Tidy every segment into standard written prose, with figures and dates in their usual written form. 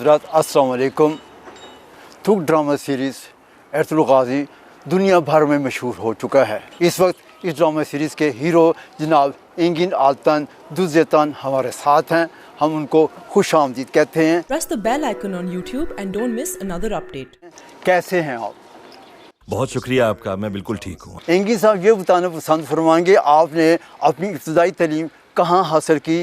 हज़रात अस्सलाम वालेकुम। थुक ड्रामा सीरीज़ एरतुल गाज़ी दुनिया भर में मशहूर हो चुका है। इस वक्त इस ड्रामा सीरीज़ के हीरो जनाब इंगिन आल्तन दुज़ेतन हमारे साथ हैं। हम उनको खुश आमदीद कहते हैं। Press the bell icon on YouTube and don't miss another update. कैसे हैं आप? बहुत शुक्रिया आपका, मैं बिल्कुल ठीक हूँ। इंगिन साहब ये बताना पसंद फरमाएंगे आपने अपनी इब्तदाई तालीम कहाँ हासिल की?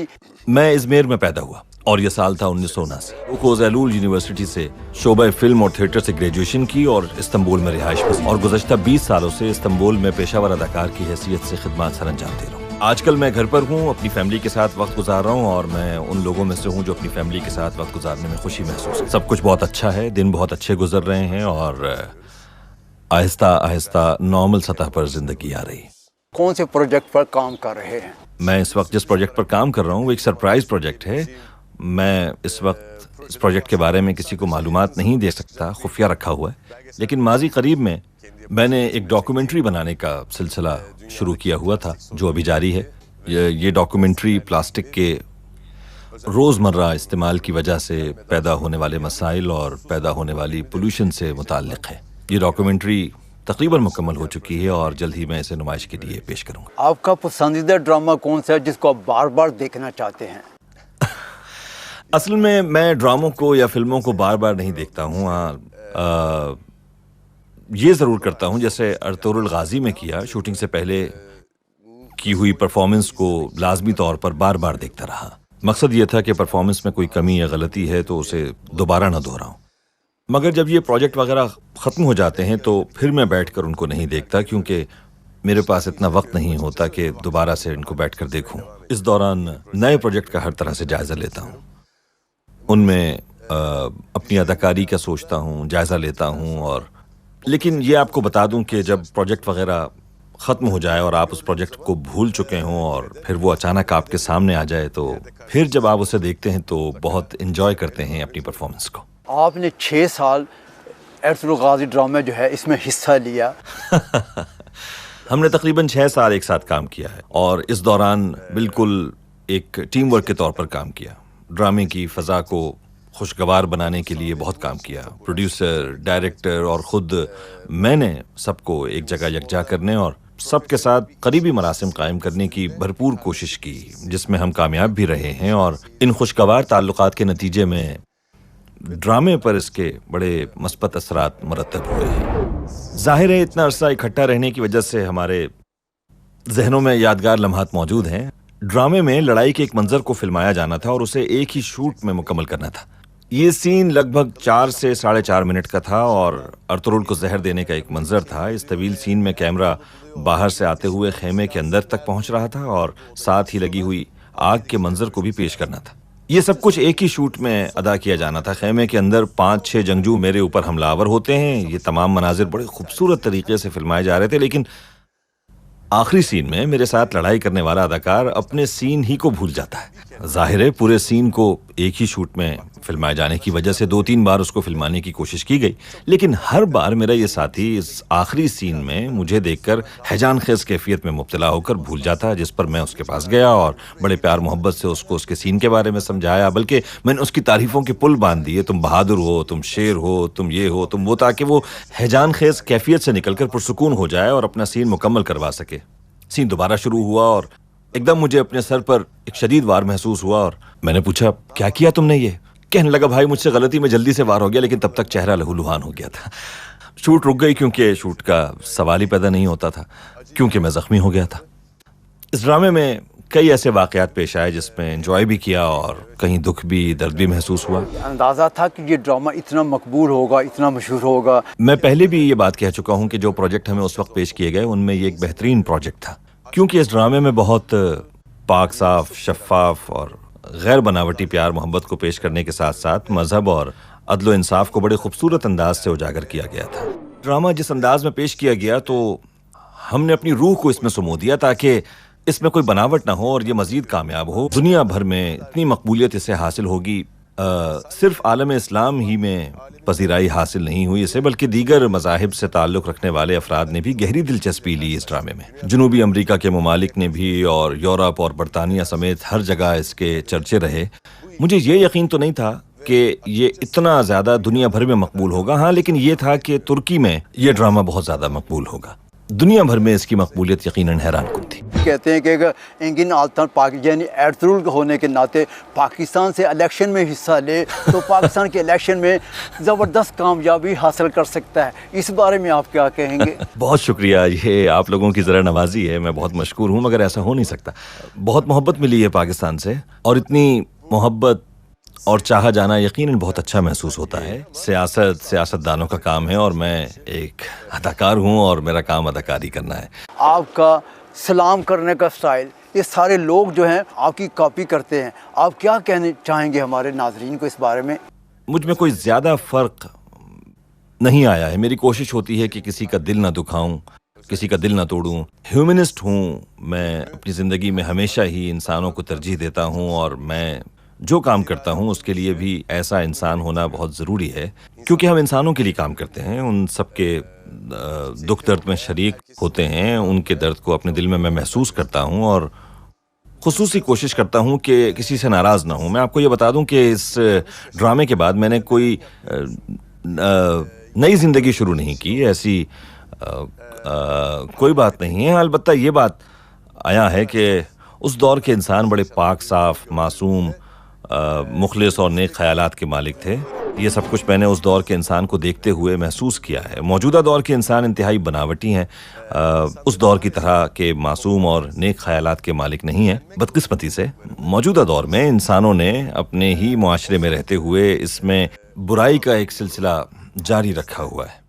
मैं इज़मेर में पैदा हुआ और ये साल था 1979। कोज़ैलूल यूनिवर्सिटी से शोबा फिल्म और थिएटर से ग्रेजुएशन की और इस्तांबुल में रिहाइश पसी और गुज़श्ता 20 सालों से इस्तांबुल में पेशावर अदाकार की हैसियत से खिदमत सर अंजाम दे रहा हूँ। आजकल मैं घर पर हूँ, अपनी फैमिली के साथ वक्त गुजार रहा हूँ और मैं उन लोगों में से हूँ जो अपनी फैमिली के साथ वक्त गुजारने में खुशी महसूस है। सब कुछ बहुत अच्छा है, दिन बहुत अच्छे गुजर रहे हैं और आहिस्ता आहिस्ता नॉर्मल सतह पर जिंदगी आ रही। कौन से प्रोजेक्ट पर काम कर रहे हैं? मैं इस वक्त जिस प्रोजेक्ट पर काम कर रहा हूँ वो एक सरप्राइज प्रोजेक्ट है। मैं इस वक्त इस प्रोजेक्ट के बारे में किसी को मालूमात नहीं दे सकता, खुफिया रखा हुआ है। लेकिन माजी करीब में मैंने एक डॉक्यूमेंट्री बनाने का सिलसिला शुरू किया हुआ था जो अभी जारी है। ये डॉक्यूमेंट्री प्लास्टिक के रोज़मर्रा इस्तेमाल की वजह से पैदा होने वाले मसाइल और पैदा होने वाली पोल्यूशन से मुताल्लिक़ है। ये डॉक्यूमेंट्री तकरीबन मुकम्मल हो चुकी है और जल्द ही मैं इसे नुमाइश के लिए पेश करूँगा। आपका पसंदीदा ड्रामा कौन सा है जिसको आप बार बार देखना चाहते हैं? असल में मैं ड्रामों को या फिल्मों को बार बार नहीं देखता हूँ। हाँ, ये ज़रूर करता हूँ जैसे अर्तुगरुल गाज़ी में किया, शूटिंग से पहले की हुई परफॉर्मेंस को लाजमी तौर पर बार बार देखता रहा। मकसद ये था कि परफॉर्मेंस में कोई कमी या गलती है तो उसे दोबारा ना दोहराऊं। मगर जब ये प्रोजेक्ट वगैरह ख़त्म हो जाते हैं तो फिर मैं बैठकर उनको नहीं देखता क्योंकि मेरे पास इतना वक्त नहीं होता कि दोबारा से इनको बैठकर देखूं। इस दौरान नए प्रोजेक्ट का हर तरह से जायज़ा लेता हूं, उनमें अपनी अदाकारी का सोचता हूं, जायज़ा लेता हूं। और लेकिन ये आपको बता दूं कि जब प्रोजेक्ट वगैरह ख़त्म हो जाए और आप उस प्रोजेक्ट को भूल चुके हों और फिर वो अचानक आपके सामने आ जाए तो फिर जब आप उसे देखते हैं तो बहुत इन्जॉय करते हैं अपनी परफॉर्मेंस को। आपने 6 साल एरतुगरुल गाज़ी ड्रामा जो है इसमें हिस्सा लिया। हमने तकरीबन 6 साल एक साथ काम किया है और इस दौरान बिल्कुल एक टीम वर्क के तौर पर काम किया। ड्रामे की फ़ज़ा को खुशगवार बनाने के लिए बहुत काम किया। प्रोड्यूसर, डायरेक्टर और ख़ुद मैंने सबको एक जगह यकजा करने और सबके साथ करीबी मरासिम कायम करने की भरपूर कोशिश की, जिसमें हम कामयाब भी रहे हैं। और इन खुशगवार ताल्लुकात के नतीजे में ड्रामे पर इसके बड़े मस्बत असरात मरतब हुए हैं। जाहिर है इतना अरसा इकट्ठा रहने की वजह से हमारे जहनों में यादगार लम्हात मौजूद हैं। ड्रामे में लड़ाई के एक मंजर को फिल्माया जाना था और उसे एक ही शूट में मुकम्मल करना था। ये सीन लगभग 4 से 4.5 मिनट का था और अर्तुगरुल को जहर देने का एक मंजर था। इस तवील सीन में कैमरा बाहर से आते हुए खेमे के अंदर तक पहुंच रहा था और साथ ही लगी हुई आग के मंजर को भी पेश करना था। ये सब कुछ एक ही शूट में अदा किया जाना था। खेमे के अंदर 5-6 जंगजू मेरे ऊपर हमलावर होते हैं। ये तमाम मनाजिर बड़े खूबसूरत तरीके से फिल्माए जा रहे थे, लेकिन आखिरी सीन में मेरे साथ लड़ाई करने वाला अदाकार अपने सीन ही को भूल जाता है। जाहिर है पूरे सीन को एक ही शूट में फिल्माए जाने की वजह से 2-3 बार उसको फिल्माने की कोशिश की गई, लेकिन हर बार मेरा ये साथी इस आखिरी सीन में मुझे देखकर हैजान खेज कैफियत में मुब्तला होकर भूल जाता, जिस पर मैं उसके पास गया और बड़े प्यार मोहब्बत से उसको उसके सीन के बारे में समझाया। बल्कि मैंने उसकी तारीफों के पुल बांध दिए, तुम बहादुर हो, तुम शेर हो, तुम ये हो, तुम वो, ताकि वो हैजान खेज कैफियत से निकलकर पुरसुकून हो जाए और अपना सीन मुकम्मल करवा सके। सीन दोबारा शुरू हुआ और एकदम मुझे अपने सर पर एक शदीद वार महसूस हुआ और मैंने पूछा, क्या किया तुमने? ये कहने लगा, भाई मुझसे गलती में जल्दी से वार हो गया, लेकिन तब तक चेहरा लहूलुहान हो गया था। शूट रुक गई क्योंकि शूट का सवाल ही पैदा नहीं होता था, क्योंकि मैं जख्मी हो गया था। इस ड्रामे में कई ऐसे वाक़यात पेश आए जिसमें एंजॉय भी किया और कहीं दुख भी, दर्द भी महसूस हुआ। अंदाज़ा था कि ये ड्रामा इतना मकबूल होगा, इतना मशहूर होगा? मैं पहले भी ये बात कह चुका हूँ कि जो प्रोजेक्ट हमें उस वक्त पेश किए गए उनमें ये एक बेहतरीन प्रोजेक्ट था, क्योंकि इस ड्रामे में बहुत पाक साफ, शफ़ाफ और गैर बनावटी प्यार मोहब्बत को पेश करने के साथ साथ मजहब और अदल इंसाफ को बड़े खूबसूरत अंदाज से उजागर किया गया था। ड्रामा जिस अंदाज में पेश किया गया तो हमने अपनी रूह को इसमें समो दिया ताकि इसमें कोई बनावट ना हो और ये मजीद कामयाब हो। दुनिया भर में इतनी मकबूलियत इसे हासिल होगी, सिर्फ आलम इस्लाम ही में पजीराई हासिल नहीं हुई इसे, बल्कि दीगर मज़ाहिब से ताल्लुक़ रखने वाले अफराद ने भी गहरी दिलचस्पी ली इस ड्रामे में। जनूबी अमरीका के ममालिक ने भी और यूरोप और बरतानिया समेत हर जगह इसके चर्चे रहे। मुझे ये यकीन तो नहीं था کہ یہ اتنا زیادہ دنیا بھر میں مقبول ہوگا. ہاں لیکن یہ تھا کہ ترکی میں یہ ڈرامہ بہت زیادہ مقبول ہوگا. دنیا بھر میں اس کی مقبولیت یقیناً حیران کن تھی. کہتے ہیں کہ اگر انگن آلتان یعنی ایرترول ہونے کے ناطے پاکستان سے الیکشن میں حصہ لے تو پاکستان کے الیکشن میں زبردست کامیابی حاصل کر سکتا ہے. اس بارے میں آپ کیا کہیں گے؟ بہت شکریہ, یہ آپ لوگوں کی ذرا نوازی ہے, میں بہت مشکور ہوں, مگر ایسا ہو نہیں سکتا. بہت محبت ملی ہے پاکستان سے, اور اتنی محبت اور چاہا جانا یقیناً بہت اچھا محسوس ہوتا ہے. سیاستدانوں کا کام ہے, اور میں ایک اداکار ہوں اور میرا کام اداکاری کرنا ہے. آپ کا سلام کرنے کا سٹائل, یہ سارے لوگ جو ہیں آپ کی کاپی کرتے ہیں. آپ کیا کہنے چاہیں گے ہمارے ناظرین کو اس بارے میں؟ مجھ میں کوئی زیادہ فرق نہیں آیا ہے. میری کوشش ہوتی ہے کہ کسی کا دل نہ دکھاؤں, کسی کا دل نہ توڑوں. ہیومنسٹ ہوں میں, اپنی زندگی میں ہمیشہ ہی انسانوں کو ترجیح دیتا ہوں, اور میں جو کام کرتا ہوں اس کے لیے بھی ایسا انسان ہونا بہت ضروری ہے, کیونکہ ہم انسانوں کے لیے کام کرتے ہیں. ان سب کے دکھ درد میں شریک ہوتے ہیں, ان کے درد کو اپنے دل میں محسوس کرتا ہوں, اور خصوصی کوشش کرتا ہوں کہ کسی سے ناراض نہ ہوں. میں آپ کو یہ بتا دوں کہ اس ڈرامے کے بعد میں نے کوئی نئی زندگی شروع نہیں کی. ایسی کوئی بات نہیں ہے. البتہ یہ بات آیا ہے کہ اس دور کے انسان بڑے پاک صاف, معصوم, مخلص اور نیک خیالات کے مالک تھے. یہ سب کچھ میں نے اس دور کے انسان کو دیکھتے ہوئے محسوس کیا ہے. موجودہ دور کے انسان انتہائی بناوٹی ہیں, اس دور کی طرح کے معصوم اور نیک خیالات کے مالک نہیں ہیں. بدقسمتی سے موجودہ دور میں انسانوں نے اپنے ہی معاشرے میں رہتے ہوئے اس میں برائی کا ایک سلسلہ جاری رکھا ہوا ہے.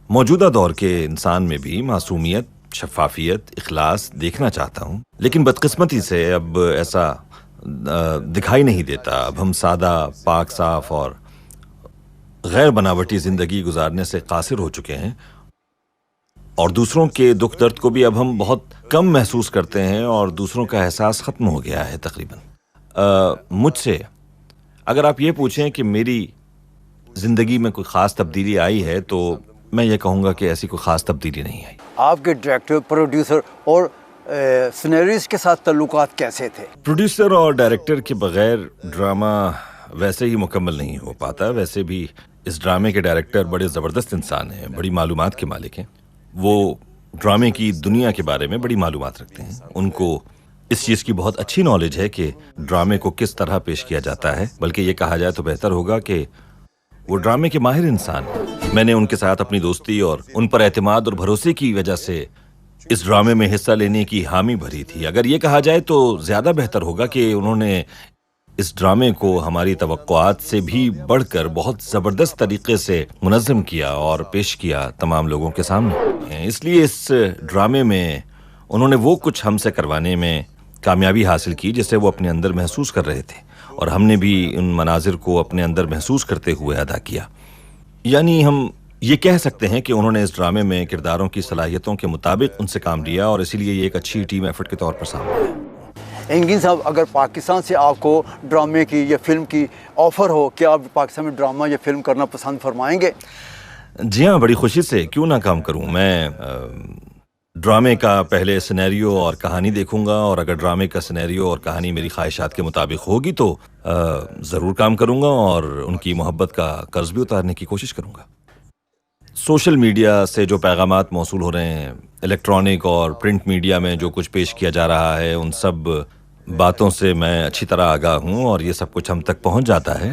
موجودہ دور کے انسان میں بھی معصومیت, شفافیت, اخلاص دیکھنا چاہتا ہوں, لیکن بدقسمتی سے اب ایسا دکھائی نہیں دیتا. اب ہم سادہ, پاک صاف اور غیر بناوٹی زندگی گزارنے سے قاصر ہو چکے ہیں, اور دوسروں کے دکھ درد کو بھی اب ہم بہت کم محسوس کرتے ہیں, اور دوسروں کا احساس ختم ہو گیا ہے تقریباً. مجھ سے اگر آپ یہ پوچھیں کہ میری زندگی میں کوئی خاص تبدیلی آئی ہے, تو میں یہ کہوں گا کہ ایسی کوئی خاص تبدیلی نہیں آئی. آپ کے ڈائریکٹر, پروڈیوسر اور سینریسٹ کے ساتھ تعلقات کیسے تھے؟ پروڈیوسر اور ڈائریکٹر کے بغیر ڈرامہ ویسے ہی مکمل نہیں ہو پاتا. ویسے بھی اس ڈرامے کے ڈائریکٹر بڑے زبردست انسان ہیں, بڑی معلومات کے مالک ہیں. وہ ڈرامے کی دنیا کے بارے میں بڑی معلومات رکھتے ہیں. ان کو اس چیز کی بہت اچھی نالج ہے کہ ڈرامے کو کس طرح پیش کیا جاتا ہے. بلکہ یہ کہا جائے تو بہتر ہوگا کہ وہ ڈرامے کے ماہر انسان ہیں. میں نے ان کے ساتھ اپنی دوستی اور ان پر اعتماد اور بھروسے کی وجہ سے اس ڈرامے میں حصہ لینے کی حامی بھری تھی. اگر یہ کہا جائے تو زیادہ بہتر ہوگا کہ انہوں نے اس ڈرامے کو ہماری توقعات سے بھی بڑھ کر بہت زبردست طریقے سے منظم کیا اور پیش کیا تمام لوگوں کے سامنے. اس لیے اس ڈرامے میں انہوں نے وہ کچھ ہم سے کروانے میں کامیابی حاصل کی جسے وہ اپنے اندر محسوس کر رہے تھے, اور ہم نے بھی ان مناظر کو اپنے اندر محسوس کرتے ہوئے ادا کیا. یعنی ہم یہ کہہ سکتے ہیں کہ انہوں نے اس ڈرامے میں کرداروں کی صلاحیتوں کے مطابق ان سے کام لیا, اور اسی لیے یہ ایک اچھی ٹیم ایفرٹ کے طور پر سامنے آیا. انگن صاحب, اگر پاکستان سے آپ کو ڈرامے کی یا فلم کی آفر ہو, کیا آپ پاکستان میں ڈرامہ یا فلم کرنا پسند فرمائیں گے؟ جی ہاں, بڑی خوشی سے, کیوں نہ کام کروں. میں ڈرامے کا پہلے سینیریو اور کہانی دیکھوں گا, اور اگر ڈرامے کا سینیریو اور کہانی میری خواہشات کے مطابق ہوگی تو ضرور کام کروں گا, اور ان کی محبت کا قرض بھی اتارنے کی کوشش کروں گا. سوشل میڈیا سے جو پیغامات موصول ہو رہے ہیں, الیکٹرانک اور پرنٹ میڈیا میں جو کچھ پیش کیا جا رہا ہے, ان سب باتوں سے میں اچھی طرح آگاہ ہوں, اور یہ سب کچھ ہم تک پہنچ جاتا ہے.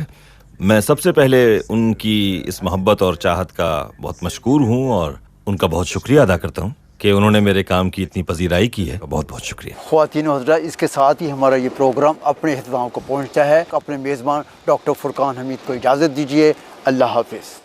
میں سب سے پہلے ان کی اس محبت اور چاہت کا بہت مشکور ہوں, اور ان کا بہت شکریہ ادا کرتا ہوں کہ انہوں نے میرے کام کی اتنی پذیرائی کی ہے. بہت بہت شکریہ. خواتین و حضرات, اس کے ساتھ ہی ہمارا یہ پروگرام اپنے اختتام کو پہنچتا ہے. اپنے میزبان ڈاکٹر فرقان حمید کو اجازت دیجیے. اللہ حافظ.